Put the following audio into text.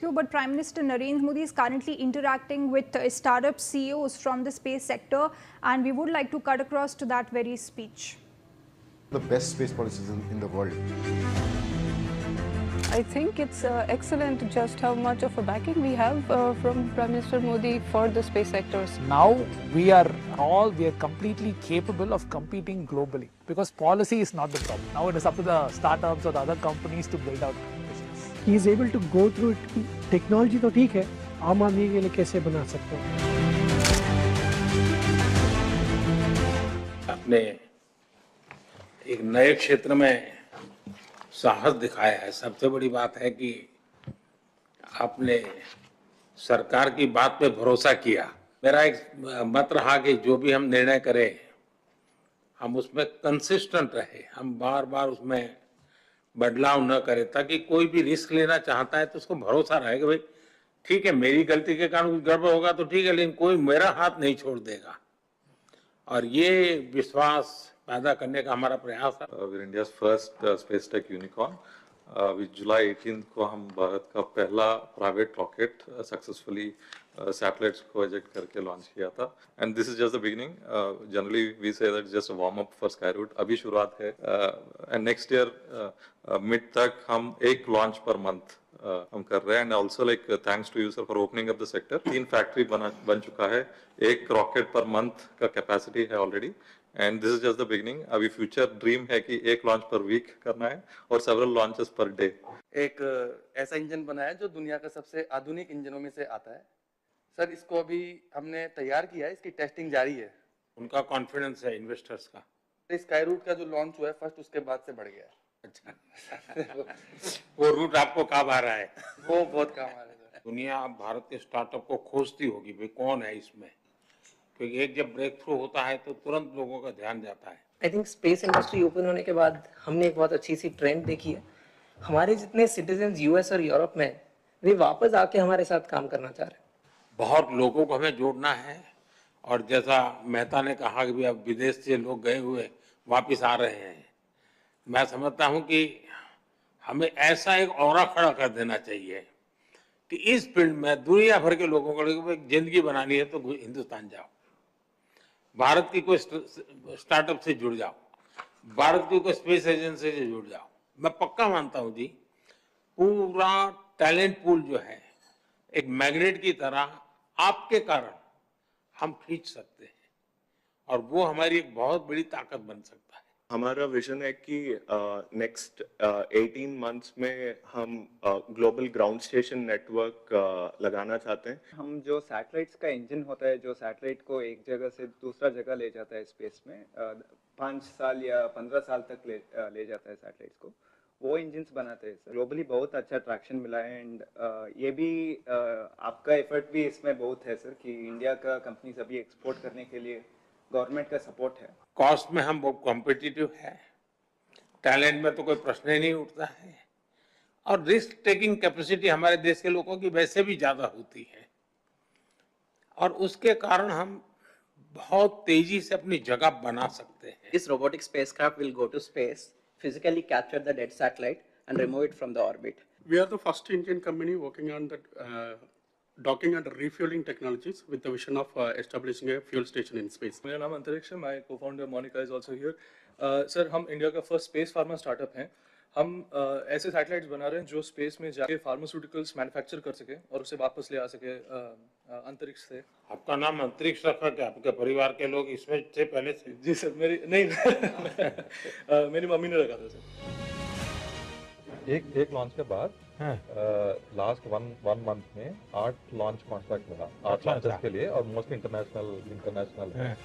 But Prime Minister Narendra Modi is currently interacting with startup CEOs from the space sector, and we would like to cut across to that very speech. The best space policies in the world. I think it's excellent just how much of a backing we have from Prime Minister Modi for the space sectors. Now we are completely capable of competing globally because policy is not the problem. Now it is up to the startups or the other companies to build out business. He is able to go through it. Technology तो ठीक है, आम आदमी के लिए कैसे बना सकते हैं? आपने एक नए क्षेत्र में साहस दिखाया है। सबसे बड़ी बात है कि आपने सरकार की बात पे भरोसा किया। मेरा एक मत रहा कि जो भी हम निर्णय करें हम उसमें कंसिस्टेंट रहे, हम बार बार उसमें बदलाव न करें, ताकि कोई भी रिस्क लेना चाहता है तो उसको भरोसा रहे कि भाई ठीक है, मेरी गलती के कारण कुछ गड़बड़ होगा तो ठीक है, लेकिन कोई मेरा हाथ नहीं छोड़ देगा। और ये विश्वास पैदा करने का हमारा प्रयास है। India first space tech unicorn. जुलाई 18 को हम भारत का पहला प्राइवेट रॉकेट सक्सेसफुली सैटेलाइट्स को इजेक्ट करके लॉन्च किया था। And this is just the beginning. Generally we say that just warm up for Skyroot. अभी शुरुआत है एंड नेक्स्ट ईयर मिड तक हम एक लॉन्च पर मंथ हम कर रहे हैं। And also like thanks to you sir for opening up the sector. 3 factory बन चुका है, एक रॉकेट पर मंथ का कैपेसिटी है already. And this is just the beginning. अभी फ्यूचर ड्रीम है कि एक लॉन्च पर वीक करना है और सेवरल लॉन्चेस पर डे। एक ऐसा इंजन बनाया जो दुनिया का सबसे आधुनिक इंजनों में से आता है। सर इसको अभी हमने तैयार किया है, इसकी टेस्टिंग जारी है। उनका कॉन्फिडेंस है इन्वेस्टर्स का। स्काई रूट का जो लॉन्च हुआ है फर्स्ट, उसके बाद से बढ़ गया है। अच्छा वो रूट आपको काम आ रहा है? वो बहुत काम आ रहा है। दुनिया अब भारत के स्टार्टअप को खोजती होगी, भाई कौन है इसमें, क्योंकि एक जब ब्रेक थ्रू होता है तो तुरंत लोगों का ध्यान जाता है। I think space industry open होने के बाद हमने एक बहुत अच्छी सी ट्रेंड देखी है। हमारे जितने सिटीजन यूएस और यूरोप में वे वापस आके हमारे साथ काम करना चाह रहे हैं। बहुत लोगों को हमें जोड़ना है, और जैसा मेहता ने कहा कि अब विदेश से लोग गए हुए वापस आ रहे हैं, मैं समझता हूं कि हमें ऐसा एक ऑरा खड़ा कर देना चाहिए कि इस फील्ड में दुनिया भर के लोगों को जिंदगी बनानी है तो हिंदुस्तान जाओ, भारत की कोई स्टार्टअप से जुड़ जाओ, भारत की कोई स्पेस एजेंसी से जुड़ जाओ। मैं पक्का मानता हूं जी, पूरा टैलेंट पूल जो है एक मैग्नेट की तरह आपके कारण हम खींच सकते हैं, और वो हमारी एक बहुत बड़ी ताकत बन सकता है। हमारा विजन है कि नेक्स्ट 18 मंथ्स में हम ग्लोबल ग्राउंड स्टेशन नेटवर्क लगाना चाहते हैं। हम जो सैटेलाइट्स का इंजन होता है, जो सैटेलाइट को एक जगह से दूसरा जगह ले जाता है स्पेस में, 5 साल या 15 साल तक ले जाता है सैटेलाइट्स को, वो इंजन्स बनाते हैं सर। ग्लोबली बहुत अच्छा ट्रैक्शन मिला है। एंड ये भी आपका एफर्ट भी इसमें बहुत है सर, कि इंडिया का कंपनीज अभी एक्सपोर्ट करने के लिए गवर्नमेंट का सपोर्ट है। कॉस्ट में हम बहुत कॉम्पिटिटिव है, टैलेंट में तो कोई प्रश्न ही नहीं उठता है, और रिस्क टेकिंग कैपेसिटी हमारे देश के लोगों की वैसे भी ज्यादा होती है, और उसके कारण हम बहुत तेजी से अपनी जगह बना सकते हैं। This robotic spacecraft will go to space, physically capture the dead satellite and remove it from the orbit. We are the first Indian company working on that docking and refueling technologies with the vision of establishing a fuel station in space. मेरा नाम अंतरिक्ष है, my co-founder Monica is also here. Sir हम India का first space pharma startup हैं। हम ऐसे satellites बना रहे हैं जो स्पेस में जाके फार्मास्यूटिकल्स मैन्युफैक्चर कर सके और उसे वापस ले आ सके अंतरिक्ष से। आपका नाम अंतरिक्ष रखा क्या? आपके परिवार के लोग इसमें थे पहले से? जी सर, मेरी नहीं मेरी मम्मी ने रखा था सर। एक लॉन्च के बाद लास्ट वन मंथ में 8 लॉन्च कॉन्ट्रैक्ट मिला, 8 लॉन्चेस के लिए, और मोस्टली इंटरनेशनल है।